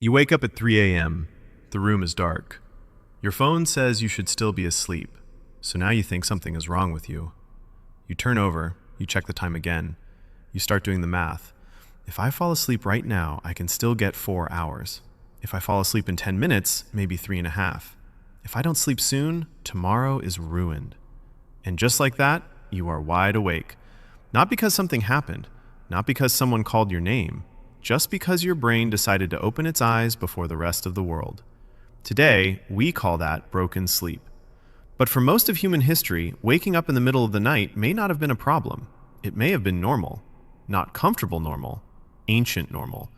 You wake up at 3 a.m. The room is dark. Your phone says you should still be asleep, so now you think something is wrong with you. You turn over, you check the time again. You start doing the math. If I fall asleep right now, I can still get 4 hours. If I fall asleep in 10 minutes, maybe 3.5. If I don't sleep soon, tomorrow is ruined. And just like that, you are wide awake. Not because something happened, not because someone called your name, just because your brain decided to open its eyes before the rest of the world. Today, we call that broken sleep. But for most of human history, waking up in the middle of the night may not have been a problem. It may have been normal. Not comfortable normal, ancient normal.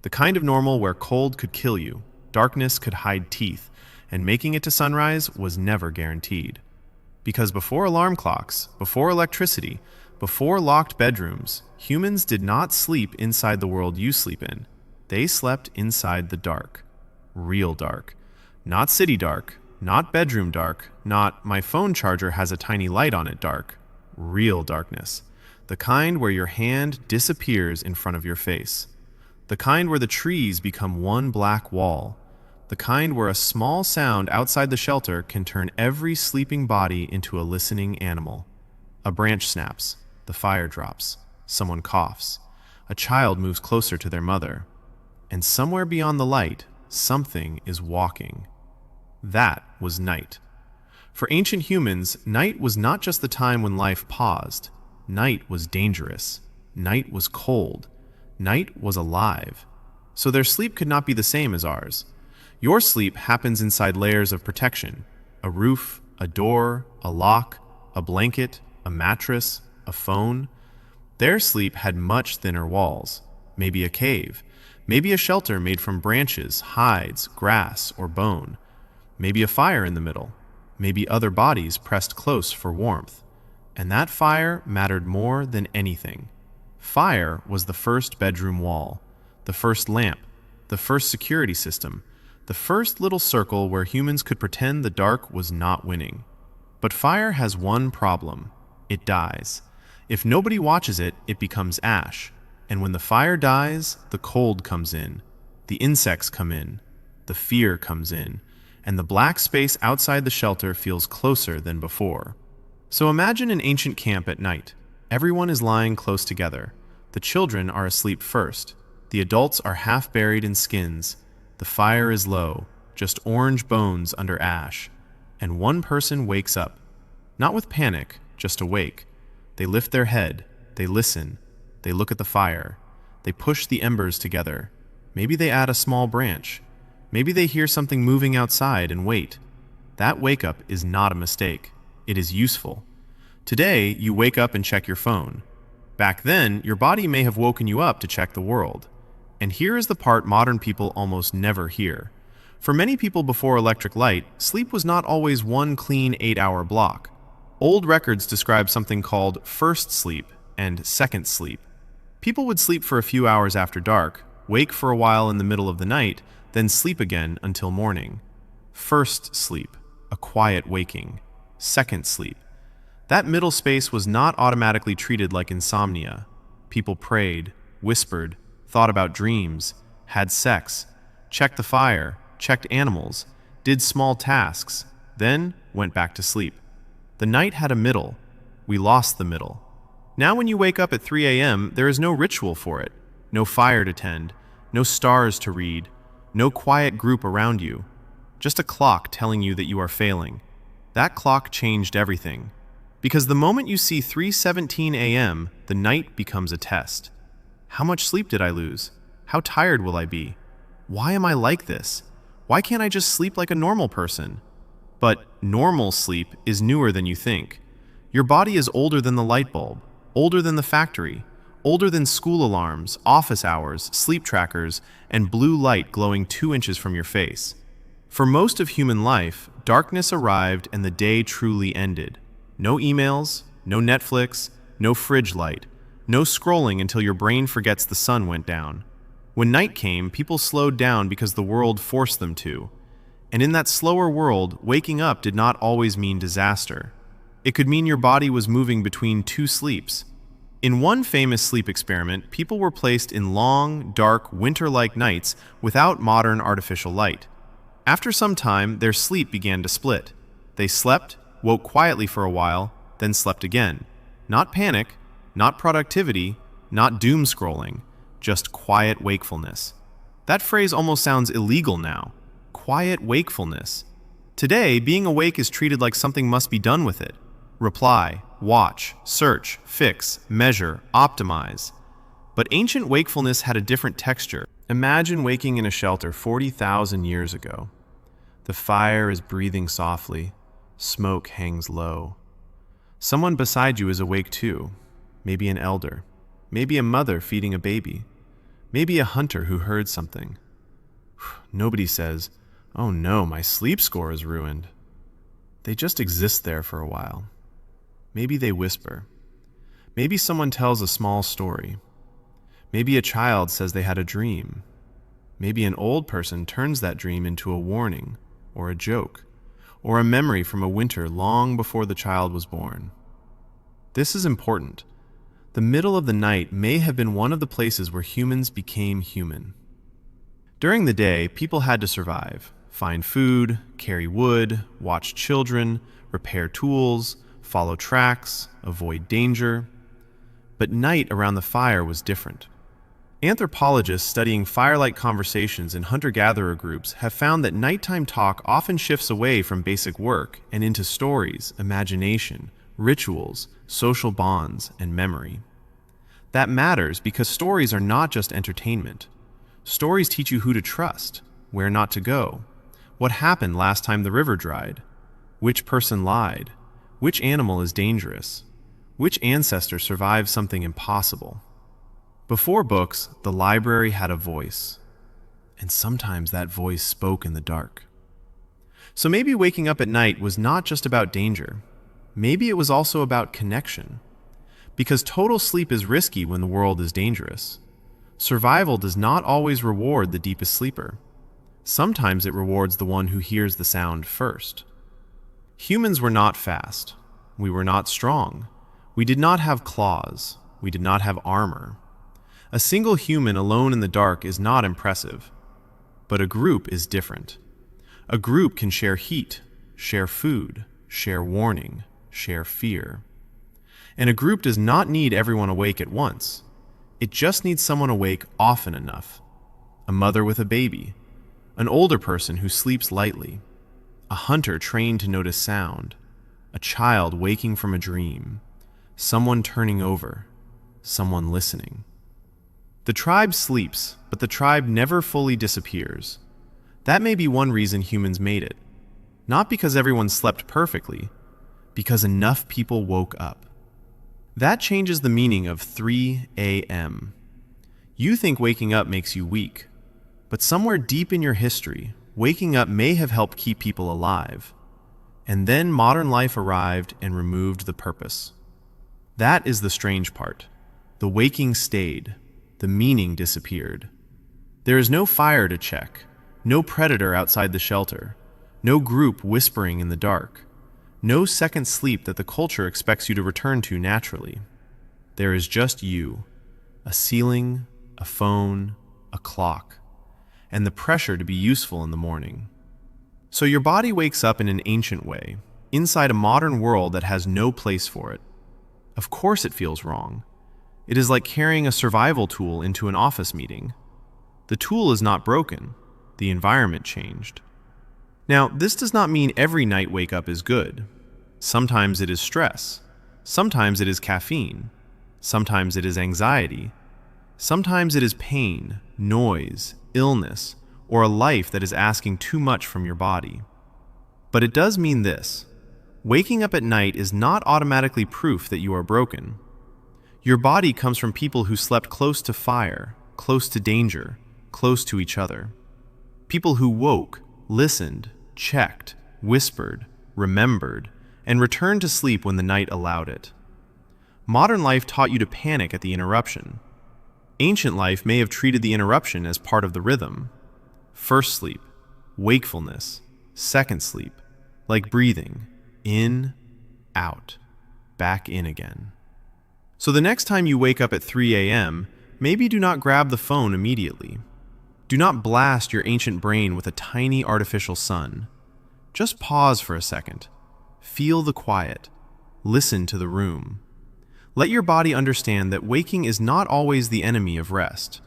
The kind of normal where cold could kill you, darkness could hide teeth, and making it to sunrise was never guaranteed. Because before alarm clocks, before electricity, before locked bedrooms, humans did not sleep inside the world you sleep in. They slept inside the dark. Real dark. Not city dark, not bedroom dark, not my phone charger has a tiny light on it dark. Real darkness. The kind where your hand disappears in front of your face. The kind where the trees become one black wall. The kind where a small sound outside the shelter can turn every sleeping body into a listening animal. A branch snaps. The fire drops. Someone coughs. A child moves closer to their mother. And somewhere beyond the light, something is walking. That was night. For ancient humans, night was not just the time when life paused. Night was dangerous. Night was cold. Night was alive. So their sleep could not be the same as ours. Your sleep happens inside layers of protection. A roof, a door, a lock, a blanket, a mattress, a phone. Their sleep had much thinner walls. Maybe a cave. Maybe a shelter made from branches, hides, grass, or bone. Maybe a fire in the middle. Maybe other bodies pressed close for warmth. And that fire mattered more than anything. Fire was the first bedroom wall, the first lamp, the first security system, the first little circle where humans could pretend the dark was not winning. But fire has one problem. It dies. If nobody watches it, it becomes ash. And when the fire dies, the cold comes in. The insects come in. The fear comes in. And the black space outside the shelter feels closer than before. So imagine an ancient camp at night. Everyone is lying close together. The children are asleep first. The adults are half buried in skins. The fire is low, just orange bones under ash. And one person wakes up. Not with panic, just awake. They lift their head. They listen. They look at the fire. They push the embers together. Maybe they add a small branch. Maybe they hear something moving outside and wait. That wake-up is not a mistake. It is useful. Today, you wake up and check your phone. Back then, your body may have woken you up to check the world. And here is the part modern people almost never hear. For many people before electric light, sleep was not always one clean 8-hour block. Old records describe something called first sleep and second sleep. People would sleep for a few hours after dark, wake for a while in the middle of the night, then sleep again until morning. First sleep, a quiet waking. Second sleep. That middle space was not automatically treated like insomnia. People prayed, whispered, thought about dreams, had sex, checked the fire, checked animals, did small tasks, then went back to sleep. The night had a middle. We lost the middle. Now when you wake up at 3 a.m., there is no ritual for it. No fire to tend, no stars to read, no quiet group around you. Just a clock telling you that you are failing. That clock changed everything. Because the moment you see 3:17 a.m., the night becomes a test. How much sleep did I lose? How tired will I be? Why am I like this? Why can't I just sleep like a normal person? But normal sleep is newer than you think. Your body is older than the light bulb, older than the factory, older than school alarms, office hours, sleep trackers, and blue light glowing 2 inches from your face. For most of human life, darkness arrived and the day truly ended. No emails, no Netflix, no fridge light, no scrolling until your brain forgets the sun went down. When night came, people slowed down because the world forced them to. And in that slower world, waking up did not always mean disaster. It could mean your body was moving between two sleeps. In one famous sleep experiment, people were placed in long, dark, winter-like nights without modern artificial light. After some time, their sleep began to split. They slept, woke quietly for a while, then slept again. Not panic, not productivity, not doom scrolling, just quiet wakefulness. That phrase almost sounds illegal now. Quiet wakefulness. Today, being awake is treated like something must be done with it. Reply, watch, search, fix, measure, optimize. But ancient wakefulness had a different texture. Imagine waking in a shelter 40,000 years ago. The fire is breathing softly. Smoke hangs low. Someone beside you is awake too. Maybe an elder. Maybe a mother feeding a baby. Maybe a hunter who heard something. Nobody says, "Oh no, my sleep score is ruined." They just exist there for a while. Maybe they whisper. Maybe someone tells a small story. Maybe a child says they had a dream. Maybe an old person turns that dream into a warning, or a joke, or a memory from a winter long before the child was born. This is important. The middle of the night may have been one of the places where humans became human. During the day, people had to survive, find food, carry wood, watch children, repair tools, follow tracks, avoid danger. But night around the fire was different. Anthropologists studying firelight conversations in hunter-gatherer groups have found that nighttime talk often shifts away from basic work and into stories, imagination, rituals, social bonds, and memory. That matters because stories are not just entertainment. Stories teach you who to trust, where not to go, what happened last time the river dried, which person lied, which animal is dangerous, which ancestor survived something impossible. Before books, the library had a voice, and sometimes that voice spoke in the dark. So maybe waking up at night was not just about danger. Maybe it was also about connection. Because total sleep is risky when the world is dangerous. Survival does not always reward the deepest sleeper. Sometimes it rewards the one who hears the sound first. Humans were not fast. We were not strong. We did not have claws. We did not have armor. A single human alone in the dark is not impressive. But a group is different. A group can share heat, share food, share warning, share fear. And a group does not need everyone awake at once. It just needs someone awake often enough. A mother with a baby, an older person who sleeps lightly, a hunter trained to notice sound, a child waking from a dream, someone turning over, someone listening. The tribe sleeps, but the tribe never fully disappears. That may be one reason humans made it. Not because everyone slept perfectly, because enough people woke up. That changes the meaning of 3 a.m. You think waking up makes you weak, but somewhere deep in your history, waking up may have helped keep people alive. And then modern life arrived and removed the purpose. That is the strange part. The waking stayed. The meaning disappeared. There is no fire to check, no predator outside the shelter, no group whispering in the dark, no second sleep that the culture expects you to return to naturally. There is just you, a ceiling, a phone, a clock, and the pressure to be useful in the morning. So your body wakes up in an ancient way, inside a modern world that has no place for it. Of course it feels wrong. It is like carrying a survival tool into an office meeting. The tool is not broken. The environment changed. Now, this does not mean every night wake up is good. Sometimes it is stress. Sometimes it is caffeine. Sometimes it is anxiety. Sometimes it is pain, noise, illness, or a life that is asking too much from your body. But it does mean this. Waking up at night is not automatically proof that you are broken. Your body comes from people who slept close to fire, close to danger, close to each other. People who woke, listened, checked, whispered, remembered, and returned to sleep when the night allowed it. Modern life taught you to panic at the interruption. Ancient life may have treated the interruption as part of the rhythm. First sleep, wakefulness, second sleep, like breathing, in, out, back in again. So the next time you wake up at 3 a.m., maybe do not grab the phone immediately. Do not blast your ancient brain with a tiny artificial sun. Just pause for a second. Feel the quiet. Listen to the room. Let your body understand that waking is not always the enemy of rest.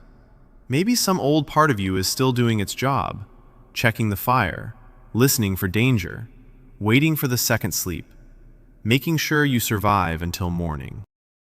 Maybe some old part of you is still doing its job, checking the fire, listening for danger, waiting for the second sleep, making sure you survive until morning.